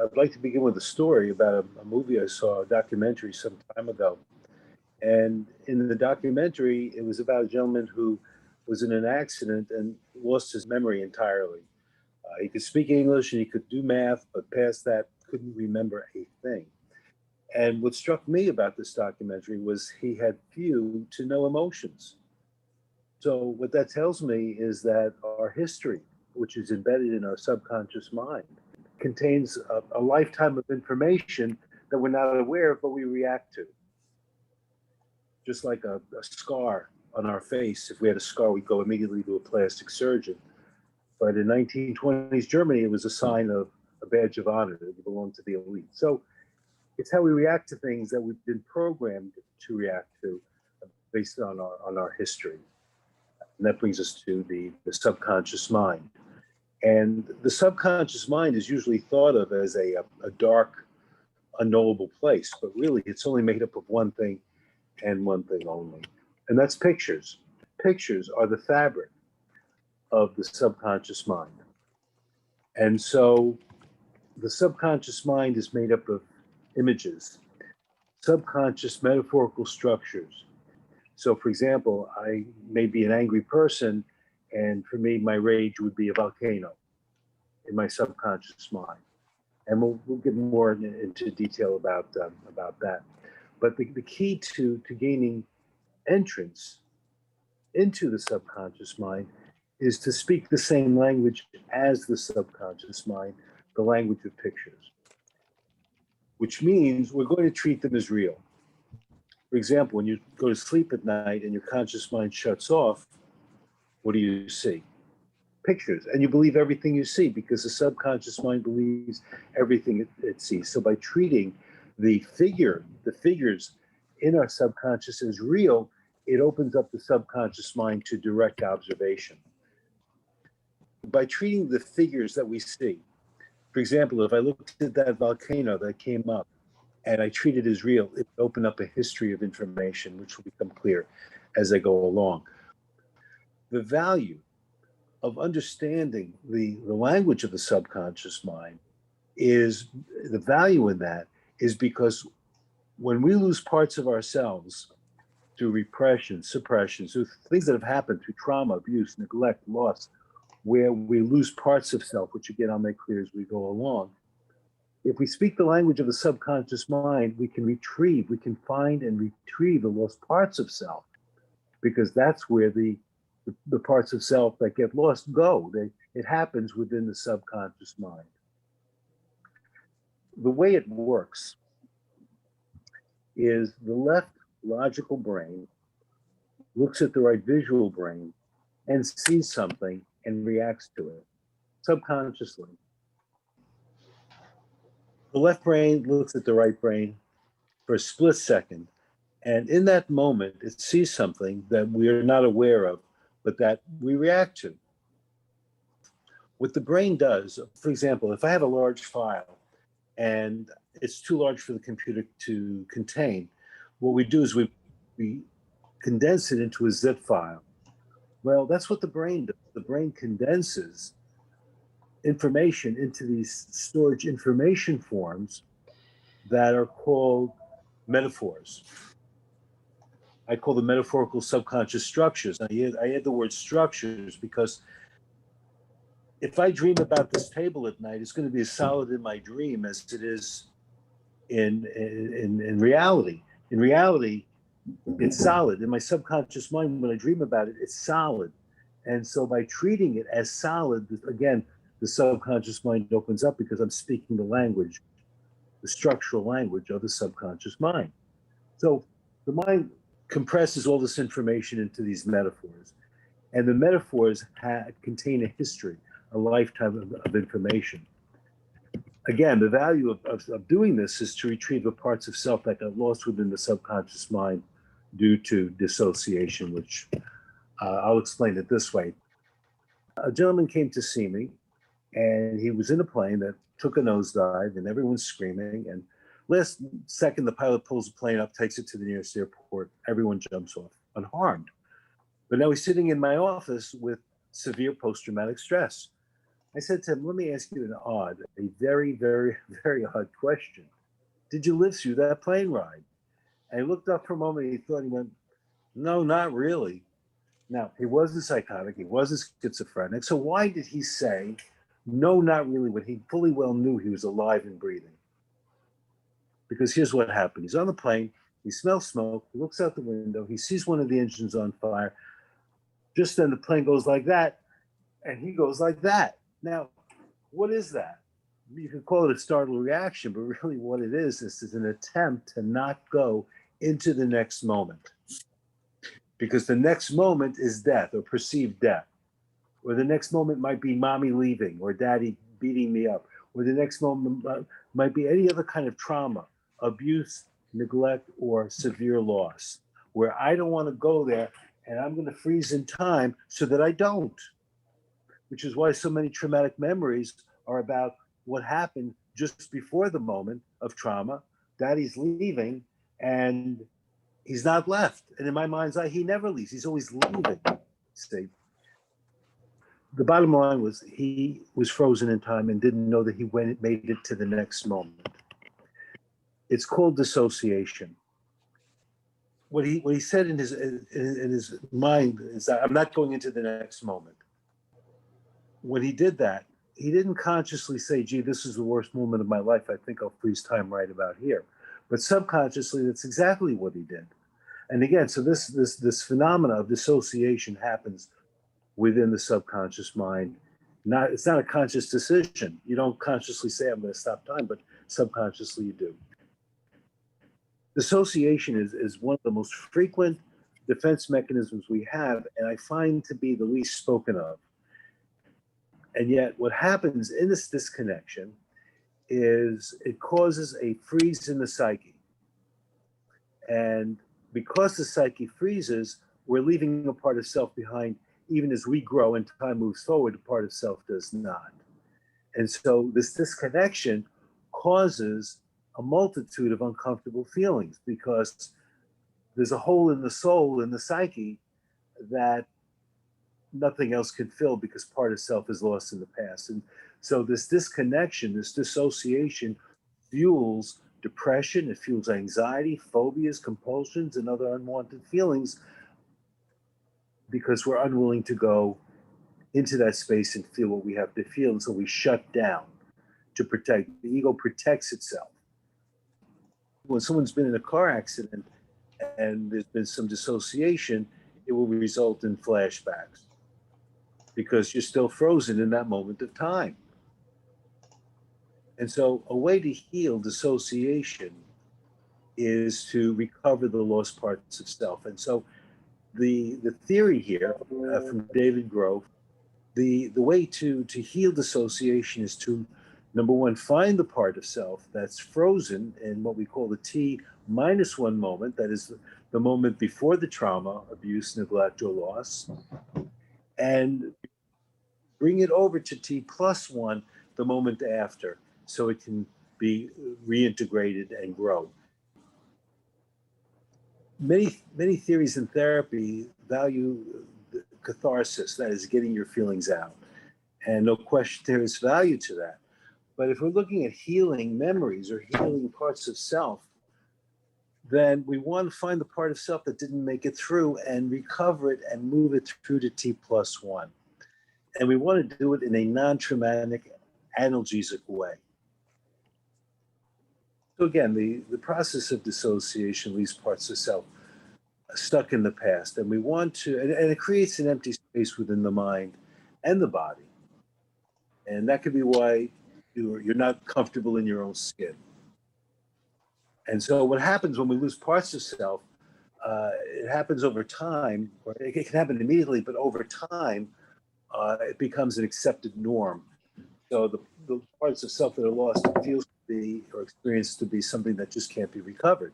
I'd like to begin with a story about a movie I saw, a documentary some time ago. And in the documentary, it was about a gentleman who was in an accident and lost his memory entirely. He could speak English and he could do math, but past that, couldn't remember a thing. And what struck me about this documentary was he had few to no emotions. So what that tells me is that our history, which is embedded in our subconscious mind, contains a lifetime of information that we're not aware of, but we react to. Just like a scar on our face. If we had a scar, we'd go immediately to a plastic surgeon. But in 1920s Germany, it was a sign of a badge of honor that you belong to the elite. So it's how we react to things that we've been programmed to react to based on our history. And that brings us to the subconscious mind. And the subconscious mind is usually thought of as a dark, unknowable place, but really it's only made up of one thing and one thing only. And that's pictures. Pictures are the fabric of the subconscious mind. And so the subconscious mind is made up of images, subconscious metaphorical structures. So for example, I may be an angry person, and for me, my rage would be a volcano in my subconscious mind. And we'll get more into detail about that. But the key to gaining entrance into the subconscious mind is to speak the same language as the subconscious mind, the language of pictures, which means we're going to treat them as real. For example, when you go to sleep at night and your conscious mind shuts off, what do you see? Pictures. And you believe everything you see because the subconscious mind believes everything it sees. So by treating the figures in our subconscious as real, it opens up the subconscious mind to direct observation. By treating the figures that we see, for example, if I looked at that volcano that came up and I treat it as real, it would open up a history of information, which will become clear as I go along. The value of understanding the language of the subconscious mind is, the value in that is because when we lose parts of ourselves through repression, suppression, through things that have happened through trauma, abuse, neglect, loss, where we lose parts of self, which again, I'll make clear as we go along. If we speak the language of the subconscious mind, we can find and retrieve the lost parts of self, because that's where the parts of self that get lost go. It happens within the subconscious mind. The way it works is the left logical brain looks at the right visual brain and sees something and reacts to it subconsciously. The left brain looks at the right brain for a split second, and in that moment, it sees something that we are not aware of, but that we react to. What the brain does, for example, if I have a large file and it's too large for the computer to contain, what we do is we condense it into a zip file. Well, that's what the brain does. The brain condenses information into these storage information forms that are called metaphors. I call them metaphorical subconscious structures. I add the word structures because if I dream about this table at night, it's going to be as solid in my dream as it is in reality. In reality, it's solid. In my subconscious mind, when I dream about it, it's solid. And so by treating it as solid, again, the subconscious mind opens up because I'm speaking the language, the structural language of the subconscious mind. So the mind compresses all this information into these metaphors. And the metaphors contain a history, a lifetime of information. Again, the value of doing this is to retrieve the parts of self that got lost within the subconscious mind due to dissociation, which I'll explain it this way. A gentleman came to see me, and he was in a plane that took a nosedive, and everyone's screaming. And last second, the pilot pulls the plane up, takes it to the nearest airport. Everyone jumps off unharmed. But now he's sitting in my office with severe post-traumatic stress. I said to him, let me ask you a very, very, very odd question. Did you live through that plane ride? And he looked up for a moment, he thought, he went, no, not really. Now, he wasn't psychotic, he wasn't schizophrenic. So why did he say, no, not really, when he fully well knew he was alive and breathing? Because here's what happened. He's on the plane, he smells smoke, he looks out the window, he sees one of the engines on fire. Just then the plane goes like that, and he goes like that. Now, what is that? You could call it a startled reaction, but really what it is an attempt to not go into the next moment. Because the next moment is death or perceived death. Or the next moment might be mommy leaving or daddy beating me up. Or the next moment might be any other kind of trauma, abuse, neglect, or severe loss, where I don't want to go there and I'm going to freeze in time so that I don't. Which is why so many traumatic memories are about what happened just before the moment of trauma. Daddy's leaving and he's not left. And in my mind's eye, he never leaves. He's always leaving. See, the bottom line was he was frozen in time and didn't know that he made it to the next moment. It's called dissociation. What he said in his mind is that I'm not going into the next moment. When he did that, he didn't consciously say, gee, this is the worst moment of my life. I think I'll freeze time right about here. But subconsciously, that's exactly what he did. And again, so this phenomena of dissociation happens within the subconscious mind. It's not a conscious decision. You don't consciously say, I'm going to stop time, but subconsciously you do. Dissociation is one of the most frequent defense mechanisms we have, and I find to be the least spoken of. And yet what happens in this disconnection is it causes a freeze in the psyche. And because the psyche freezes, we're leaving a part of self behind. Even as we grow and time moves forward, a part of self does not. And so this disconnection causes a multitude of uncomfortable feelings because there's a hole in the soul, in the psyche, that nothing else can fill because part of self is lost in the past. And so this disconnection, this dissociation fuels depression, it fuels anxiety, phobias, compulsions, and other unwanted feelings because we're unwilling to go into that space and feel what we have to feel. And so we shut down to protect. The ego protects itself. When someone's been in a car accident and there's been some dissociation, it will result in flashbacks because you're still frozen in that moment of time. And so a way to heal dissociation is to recover the lost parts of self. And so the theory here from David Grove, the way to heal dissociation is to, number one, find the part of self that's frozen in what we call the T-1 moment, that is the moment before the trauma, abuse, neglect, or loss, and bring it over to T+1 the moment after, so it can be reintegrated and grow. Many theories in therapy value catharsis, that is getting your feelings out. And no question there is value to that. But if we're looking at healing memories or healing parts of self, then we want to find the part of self that didn't make it through and recover it and move it through to T+1. And we want to do it in a non-traumatic, analgesic way. So again, the process of dissociation leaves parts of self stuck in the past. And we want to, and it creates an empty space within the mind and the body. And that could be why you're not comfortable in your own skin. And so what happens when we lose parts of self, it happens over time, or it can happen immediately, but over time, it becomes an accepted norm. So the parts of self that are lost feels to be or experienced to be something that just can't be recovered.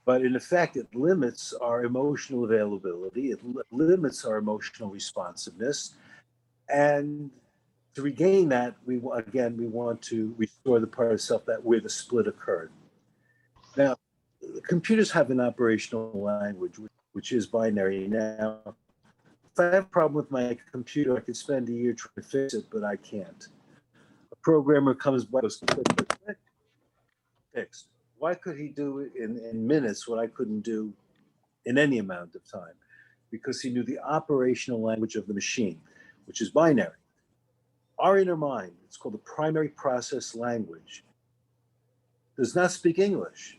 But in effect, it limits our emotional availability. It limits our emotional responsiveness. And to regain that, we want to restore the part of self that where the split occurred. Now, computers have an operational language, which is binary. Now, If I have a problem with my computer, I could spend a year trying to fix it, but I can't. A programmer comes by, goes, click, fixed. Why could he do it in minutes what I couldn't do in any amount of time? Because he knew the operational language of the machine, which is binary. Our inner mind, it's called the primary process language, does not speak English.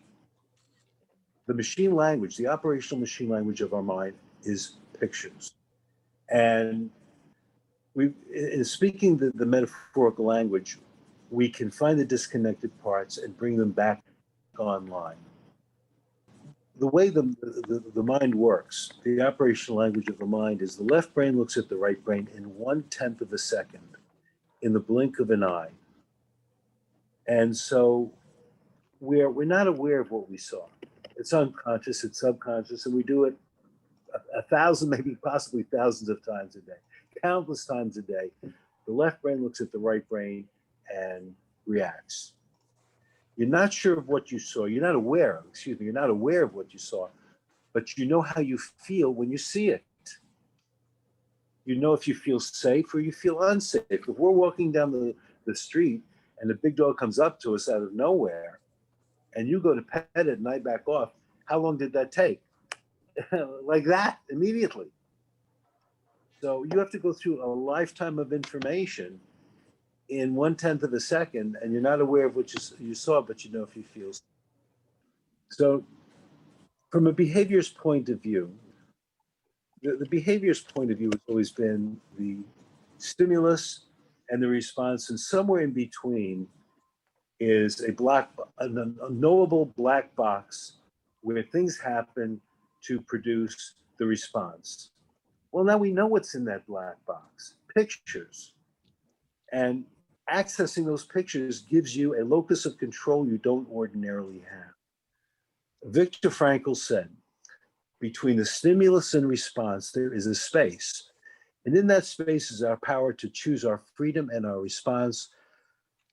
The machine language, the operational machine language of our mind is pictures. And in speaking the metaphorical language, we can find the disconnected parts and bring them back online. The way the mind works, the operational language of the mind is the left brain looks at the right brain in 1/10 of a second, in the blink of an eye. And so we're not aware of what we saw. It's unconscious, it's subconscious, and we do it a thousand, maybe possibly thousands of times a day, countless times a day. The left brain looks at the right brain and reacts. You're not sure of what you saw. You're not aware of what you saw, but you know how you feel when you see it. You know if you feel safe or you feel unsafe. If we're walking down the street and a big dog comes up to us out of nowhere and you go to pet it and I back off, how long did that take? Like that, immediately. So you have to go through a lifetime of information in 1/10 of a second, and you're not aware of what you saw, but you know if you feel. So from a behaviorist point of view, the behaviorist point of view has always been the stimulus and the response, and somewhere in between is a knowable black box where things happen to produce the response. Well, now we know what's in that black box, pictures. And accessing those pictures gives you a locus of control you don't ordinarily have. Viktor Frankl said, between the stimulus and response, there is a space. And in that space is our power to choose our freedom and our response.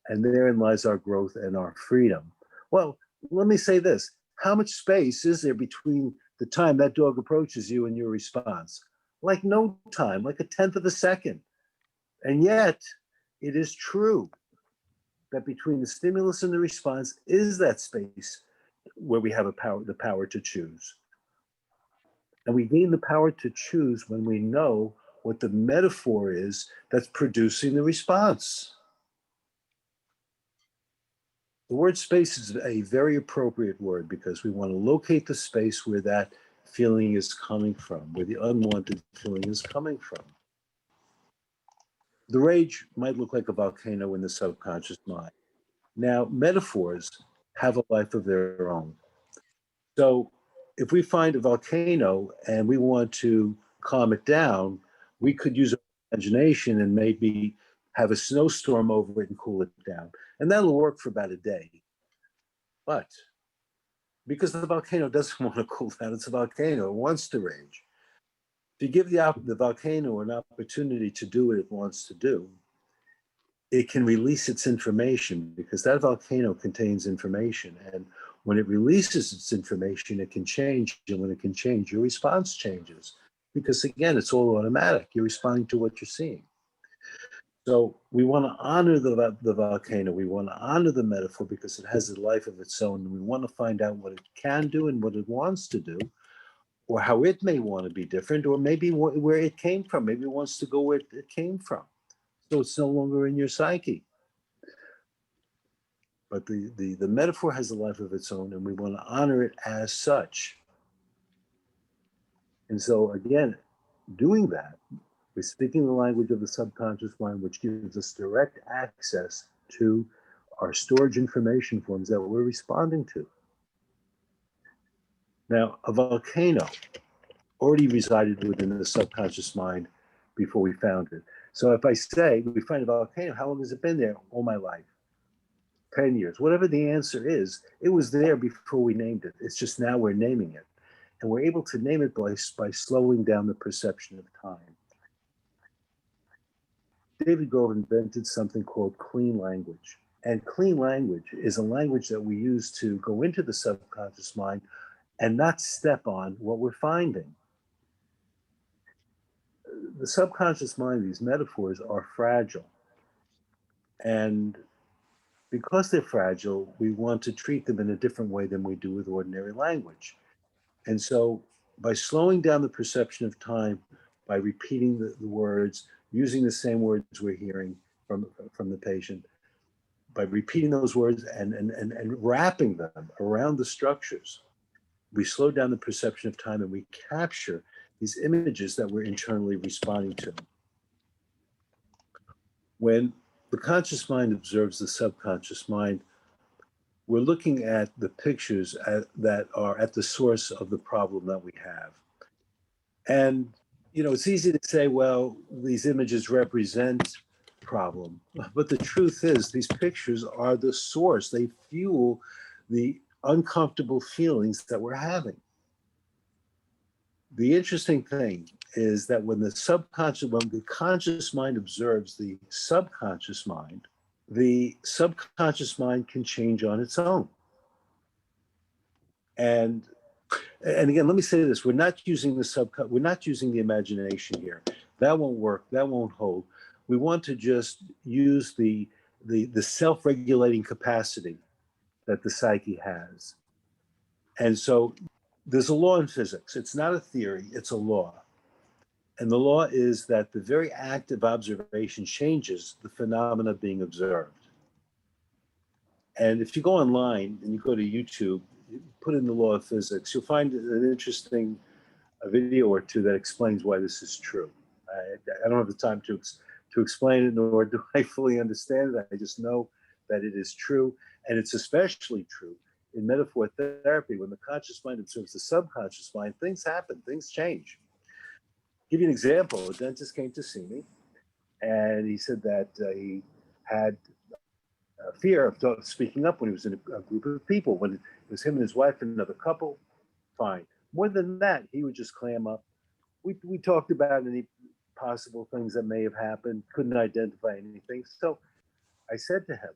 And therein lies our growth and our freedom. Well, let me say this. How much space is there between the time that dog approaches you and your response? Like no time, like 1/10 of a second. And yet, it is true that between the stimulus and the response is that space where we have the power to choose. And we gain the power to choose when we know what the metaphor is that's producing the response. The word space is a very appropriate word because we want to locate the space where that feeling is coming from, where the unwanted feeling is coming from. The rage might look like a volcano in the subconscious mind. Now, metaphors have a life of their own. So if we find a volcano and we want to calm it down, we could use our imagination and maybe have a snowstorm over it and cool it down. And that'll work for about a day. But because the volcano doesn't want to cool down, it's a volcano, it wants to rage. If you give the volcano an opportunity to do what it wants to do, it can release its information because that volcano contains information. And when it releases its information, it can change. And when it can change, your response changes. Because again, it's all automatic. You're responding to what you're seeing. So we want to honor the volcano. We want to honor the metaphor because it has a life of its own. And we want to find out what it can do and what it wants to do, or how it may want to be different, or maybe where it came from. Maybe it wants to go where it came from. So it's no longer in your psyche. But the metaphor has a life of its own, and we want to honor it as such. And so again, doing that, we're speaking the language of the subconscious mind, which gives us direct access to our storage information forms that we're responding to. Now, a volcano already resided within the subconscious mind before we found it. So if I say we find a volcano, how long has it been there? All my life. 10 years. Whatever the answer is, it was there before we named it. It's just now we're naming it. And we're able to name it by slowing down the perception of time. David Grove invented something called clean language. And clean language is a language that we use to go into the subconscious mind and not step on what we're finding. the subconscious mind, these metaphors are fragile. And because they're fragile, we want to treat them in a different way than we do with ordinary language. And so by slowing down the perception of time, by repeating the words, using the same words we're hearing from the patient, by repeating those words and wrapping them around the structures, we slow down the perception of time and we capture these images that we're internally responding to. When the conscious mind observes the subconscious mind, we're looking at the pictures that are at the source of the problem that we have. And, it's easy to say, well, these images represent problem. But the truth is, these pictures are the source. They fuel the uncomfortable feelings that we're having. The interesting thing is that when the conscious mind observes the subconscious mind can change on its own. And again, let me say this: we're not using the imagination here. That won't work. That won't hold. We want to just use the self-regulating capacity that the psyche has. And so there's a law in physics. It's not a theory, it's a law. And the law is that the very act of observation changes the phenomena being observed. And if you go online and you go to YouTube, you put in the law of physics, you'll find an interesting video or two that explains why this is true. I don't have the time to explain it, nor do I fully understand it. I just know that it is true. And it's especially true in metaphor therapy. When the conscious mind observes the subconscious mind, things happen, things change. I'll give you an example. A dentist came to see me, and he said that he had fear of speaking up when he was in a group of people. When it was him and his wife and another couple, fine. More than that, he would just clam up. We talked about any possible things that may have happened, couldn't identify anything. So I said to him,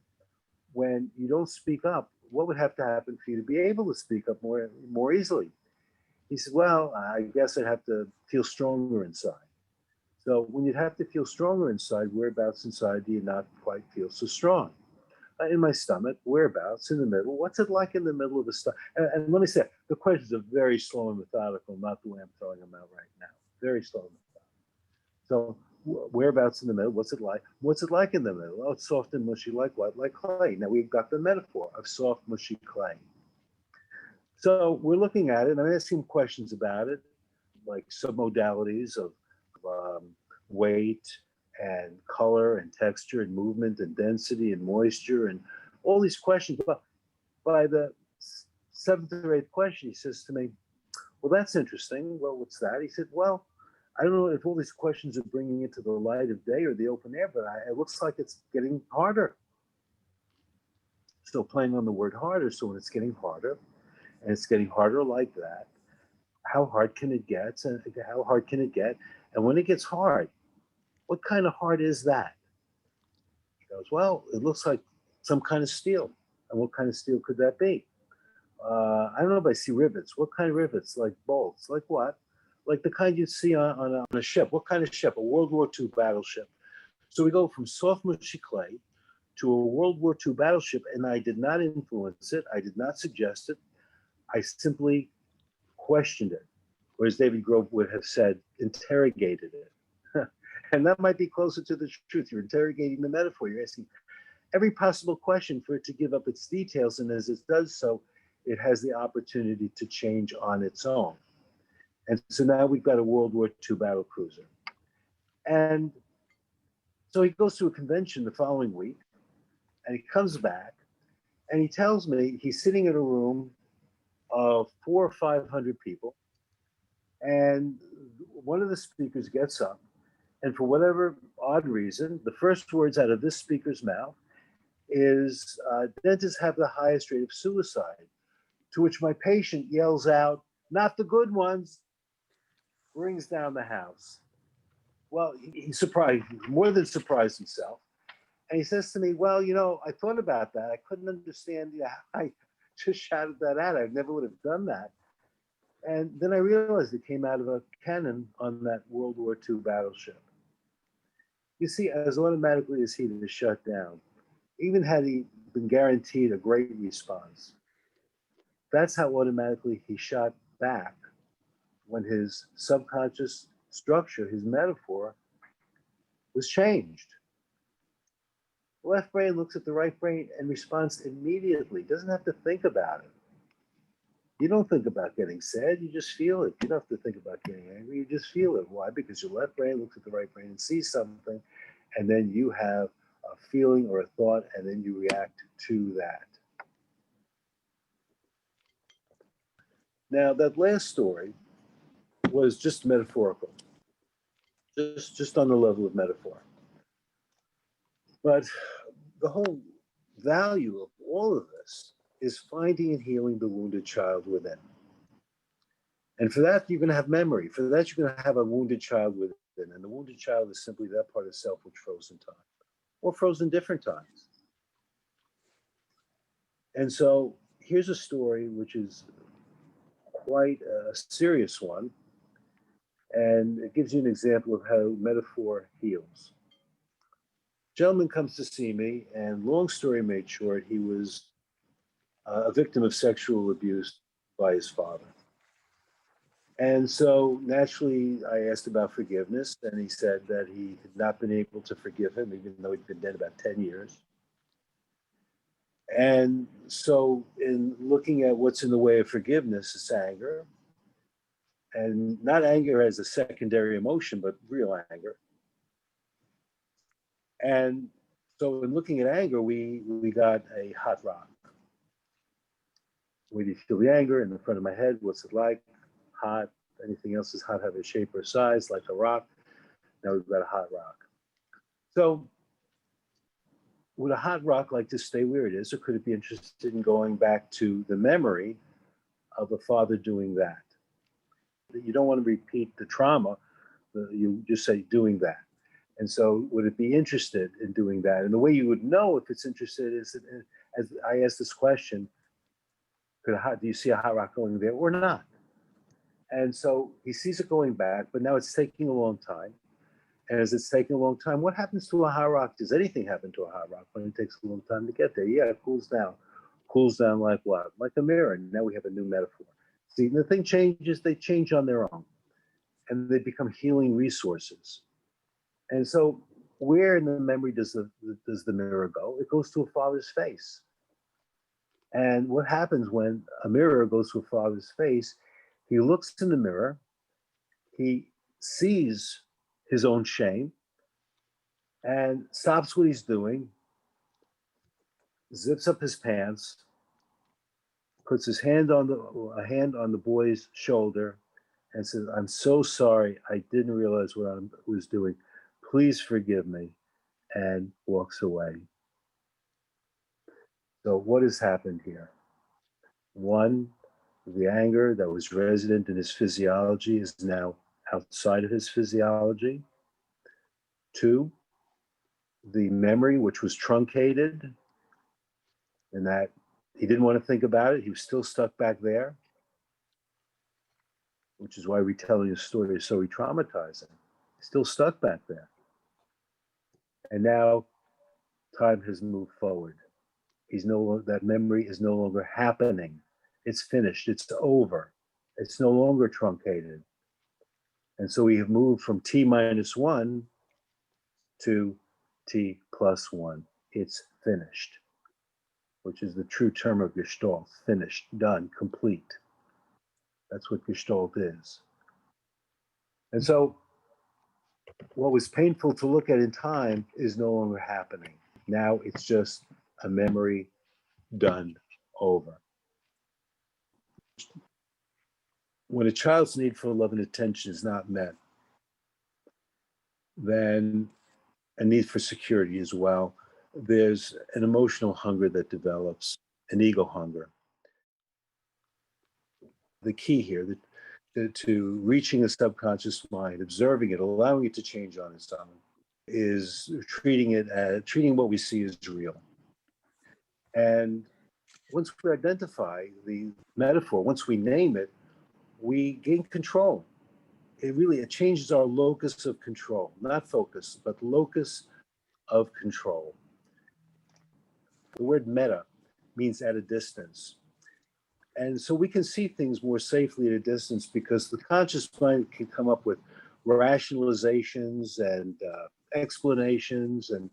when you don't speak up, what would have to happen for you to be able to speak up more easily? He said, well, I guess I'd have to feel stronger inside. So when you'd have to feel stronger inside, whereabouts inside do you not quite feel so strong? In my stomach, whereabouts, in the middle. What's it like in the middle of the stomach? And let me say, the questions are very slow and methodical, not the way I'm throwing them out right now. Very slow and methodical. So whereabouts in the middle? What's it like? What's it like in the middle? Oh, it's soft and mushy like what? Like clay. Now we've got the metaphor of soft, mushy clay. So we're looking at it, and I'm asking questions about it, like submodalities of weight and color and texture and movement and density and moisture and all these questions. But by the seventh or eighth question, he says to me, well, that's interesting. Well, what's that? He said, well, I don't know if all these questions are bringing it to the light of day or the open air, but it looks like it's getting harder. Still playing on the word harder. So when it's getting harder, and it's getting harder like that, how hard can it get? And how hard can it get? And when it gets hard, what kind of hard is that? He goes, well, it looks like some kind of steel. And what kind of steel could that be? I don't know if I see rivets. What kind of rivets? Like bolts? Like what? Like the kind you'd see on a ship. What kind of ship? A World War II battleship. So we go from soft, mushy clay to a World War II battleship, and I did not influence it. I did not suggest it. I simply questioned it, or as David Grove would have said, interrogated it. And that might be closer to the truth. You're interrogating the metaphor. You're asking every possible question for it to give up its details, and as it does so, it has the opportunity to change on its own. And so now we've got a World War II battle cruiser. And so he goes to a convention the following week, and he comes back, and he tells me he's sitting in a room of 400 or 500 people, and one of the speakers gets up, and for whatever odd reason, the first words out of this speaker's mouth is, dentists have the highest rate of suicide, to which my patient yells out, not the good ones, brings down the house. Well, he's surprised, more than surprised himself. And he says to me, well, I thought about that. I couldn't understand how I just shouted that out. I never would have done that. And then I realized it came out of a cannon on that World War II battleship. You see, as automatically as he was shut down, even had he been guaranteed a great response, that's how automatically he shot back when his subconscious structure, his metaphor, was changed. The left brain looks at the right brain and responds immediately, doesn't have to think about it. You don't think about getting sad, you just feel it. You don't have to think about getting angry, you just feel it. Why? Because your left brain looks at the right brain and sees something, and then you have a feeling or a thought, and then you react to that. Now, that last story was just metaphorical, just on the level of metaphor. But the whole value of all of this is finding and healing the wounded child within. And for that, you're going to have memory. For that, you're going to have a wounded child within. And the wounded child is simply that part of self which froze in time, or froze in different times. And so here's a story which is quite a serious one. And it gives you an example of how metaphor heals. Gentleman comes to see me, and long story made short, he was a victim of sexual abuse by his father. And so naturally, I asked about forgiveness, and he said that he had not been able to forgive him, even though he'd been dead about 10 years. And so in looking at what's in the way of forgiveness, it's anger. And not anger as a secondary emotion, but real anger. And so in looking at anger, we got a hot rock. Where do you feel the anger? In the front of my head, what's it like? Hot. Anything else is hot, have a shape or size, like a rock. Now we've got a hot rock. So would a hot rock like to stay where it is, or could it be interested in going back to the memory of a father doing that? You don't want to repeat the trauma. You just say doing that. And so would it be interested in doing that? And the way you would know if it's interested is, as I asked this question, do you see a hot rock going there or not? And so he sees it going back, but now it's taking a long time. And as it's taking a long time, what happens to a hot rock? Does anything happen to a hot rock when it takes a long time to get there? Yeah, it cools down. Cools down like what? Like a mirror. Now we have a new metaphor. See, the thing changes, they change on their own. And they become healing resources. And so where in the memory does the mirror go? It goes to a father's face. And what happens when a mirror goes to a father's face? He looks in the mirror, he sees his own shame, and stops what he's doing, zips up his pants, puts his hand on the boy's shoulder, and says, "I'm so sorry, I didn't realize what I was doing. Please forgive me," and walks away. So what has happened here? One, the anger that was resident in his physiology is now outside of his physiology. Two, the memory, which was truncated, and that he didn't want to think about it, he was still stuck back there, which is why retelling his story is so re-traumatizing. Still stuck back there. And now time has moved forward. That memory is no longer happening. It's finished. It's over. It's no longer truncated. And so we have moved from T-1 to T+1. It's finished, which is the true term of Gestalt. Finished, done, complete. That's what Gestalt is. And so what was painful to look at in time is no longer happening. Now it's just a memory done over. When a child's need for love and attention is not met, then a need for security as well, there's an emotional hunger that develops, an ego hunger. The key here, to reaching a subconscious mind, observing it, allowing it to change on its own, is treating what we see as real. And once we identify the metaphor, once we name it, we gain control. It changes our locus of control, not focus, but locus of control. The word meta means at a distance. And so we can see things more safely at a distance because the conscious mind can come up with rationalizations and explanations and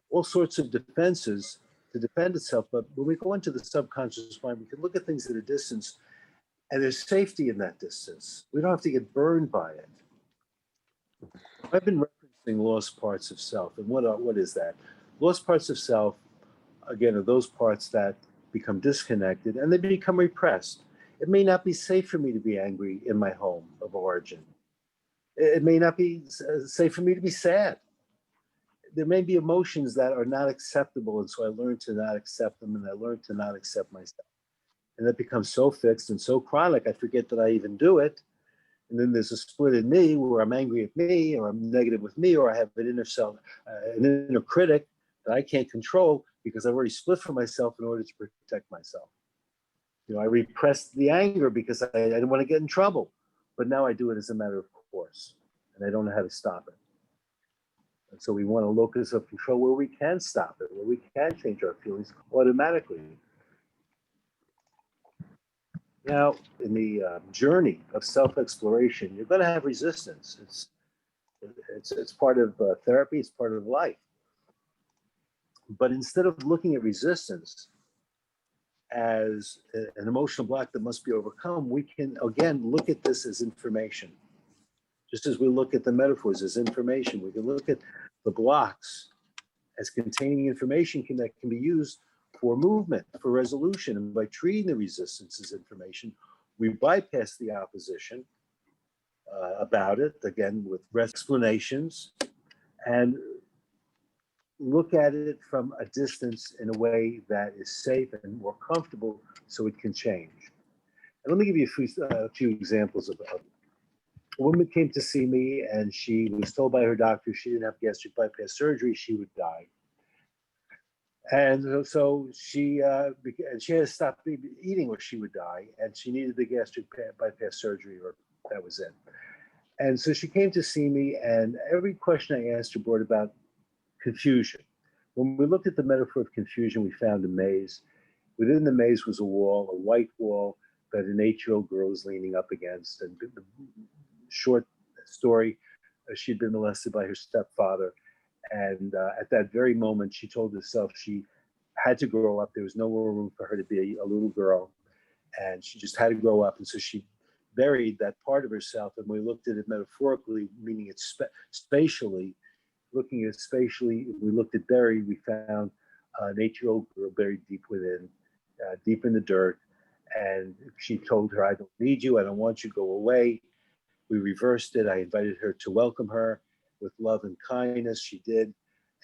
all sorts of defenses to defend itself. But when we go into the subconscious mind, we can look at things at a distance, and there's safety in that distance. We don't have to get burned by it. I've been referencing lost parts of self. And what is that? Lost parts of self, again, are those parts that become disconnected and they become repressed. It may not be safe for me to be angry in my home of origin. It may not be safe for me to be sad. There may be emotions that are not acceptable, and so I learn to not accept them, and I learn to not accept myself. And that becomes so fixed and so chronic, I forget that I even do it. And then there's a split in me where I'm angry at me, or I'm negative with me, or I have an inner self, an inner critic that I can't control because I've already split from myself in order to protect myself. You know, I repressed the anger because I didn't want to get in trouble, but now I do it as a matter of course, and I don't know how to stop it. And so we want a locus of control where we can stop it, where we can change our feelings automatically. Now, in the journey of self-exploration, you're going to have resistance. It's part of therapy. It's part of life. But instead of looking at resistance as an emotional block that must be overcome, we can, again, look at this as information. Just as we look at the metaphors as information, we can look at the blocks as containing information that can be used for movement, for resolution. And by treating the resistance as information, we bypass the opposition about it, again, with explanations, and look at it from a distance in a way that is safe and more comfortable so it can change. And let me give you a few examples of a woman came to see me, and she was told by her doctor she didn't have gastric bypass surgery, she would die. And so she had to stop eating or she would die, and she needed the gastric bypass surgery, or that was it. And so she came to see me, and every question I asked her brought about confusion. When we looked at the metaphor of confusion, we found a maze. Within the maze was a wall, a white wall that an 8-year-old girl was leaning up against. And the short story, she'd been molested by her stepfather. And at that very moment, she told herself she had to grow up. There was no more room for her to be a little girl. And she just had to grow up. And so she buried that part of herself. And we looked at it metaphorically, meaning it spatially. Looking at spatially, we looked at buried, we found an 8-year-old girl buried deep within, deep in the dirt. And she told her, I don't need you. I don't want you. Go away. We reversed it. I invited her to welcome her with love and kindness. She did.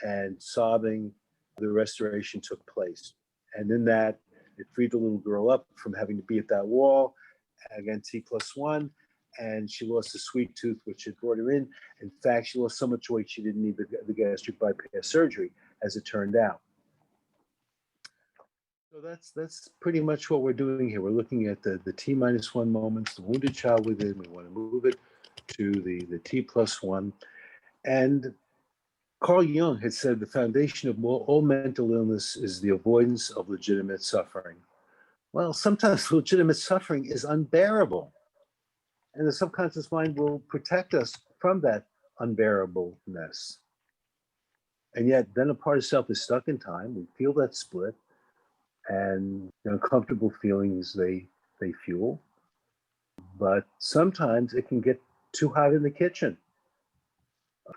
And sobbing, the restoration took place. And in that, it freed the little girl up from having to be at that wall. Again, T+1. And she lost a sweet tooth, which had brought her in. In fact, she lost so much weight she didn't need the gastric bypass surgery, as it turned out. So that's pretty much what we're doing here. We're looking at the T-1 moments, the wounded child within. We want to move it to the T+1. And Carl Jung had said the foundation of all mental illness is the avoidance of legitimate suffering. Well, sometimes legitimate suffering is unbearable. And the subconscious mind will protect us from that unbearableness. And yet then a part of self is stuck in time. We feel that split, and the uncomfortable feelings they fuel. But sometimes it can get too hot in the kitchen.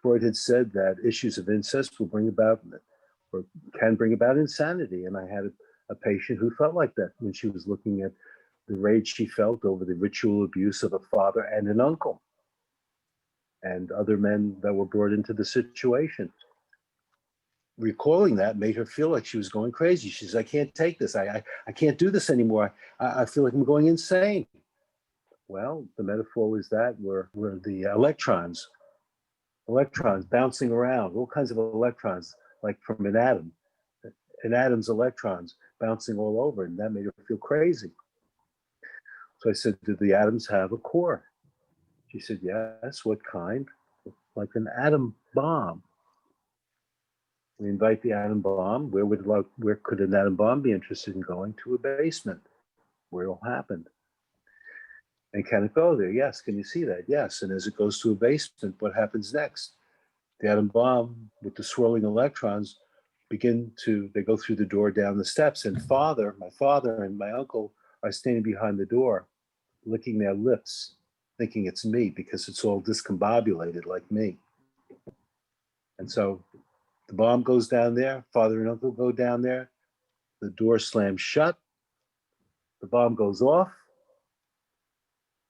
Freud had said that issues of incest will bring about, or can bring about, insanity. And I had a patient who felt like that when she was looking at the rage she felt over the ritual abuse of a father and an uncle and other men that were brought into the situation. Recalling that made her feel like she was going crazy. She says, I can't take this. I can't do this anymore. I feel like I'm going insane. Well, the metaphor was that we're the electrons bouncing around, all kinds of electrons, like from an atom's electrons bouncing all over, and that made her feel crazy. So I said, do the atoms have a core? She said, yes. What kind? Like an atom bomb. We invite the atom bomb. Where could an atom bomb be interested in going? To a basement, where it all happened. And can it go there? Yes. Can you see that? Yes. And as it goes to a basement, what happens next? The atom bomb with the swirling electrons they go through the door down the steps. And my father and my uncle are standing behind the door, licking their lips, thinking it's me because it's all discombobulated like me. And so the bomb goes down there, father and uncle go down there, the door slams shut, the bomb goes off,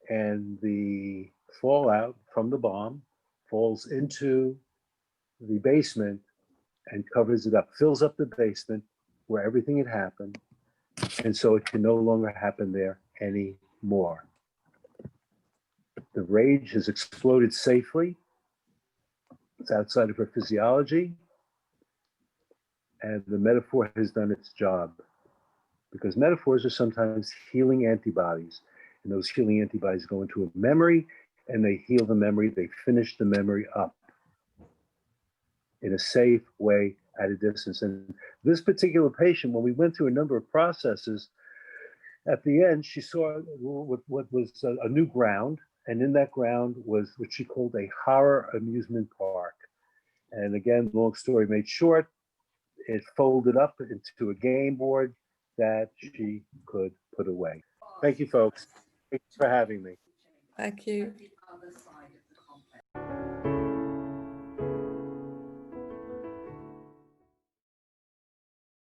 and the fallout from the bomb falls into the basement and covers it up, fills up the basement where everything had happened. And so it can no longer happen there anymore. The rage has exploded safely. It's outside of her physiology. And the metaphor has done its job. Because metaphors are sometimes healing antibodies. And those healing antibodies go into a memory and they heal the memory. They finish the memory up in a safe way at a distance. And this particular patient, when we went through a number of processes, at the end, she saw what was a new ground. And in that ground was what she called a horror amusement park. And again, long story made short, it folded up into a game board that she could put away. Thank you, folks. Thanks for having me. Thank you.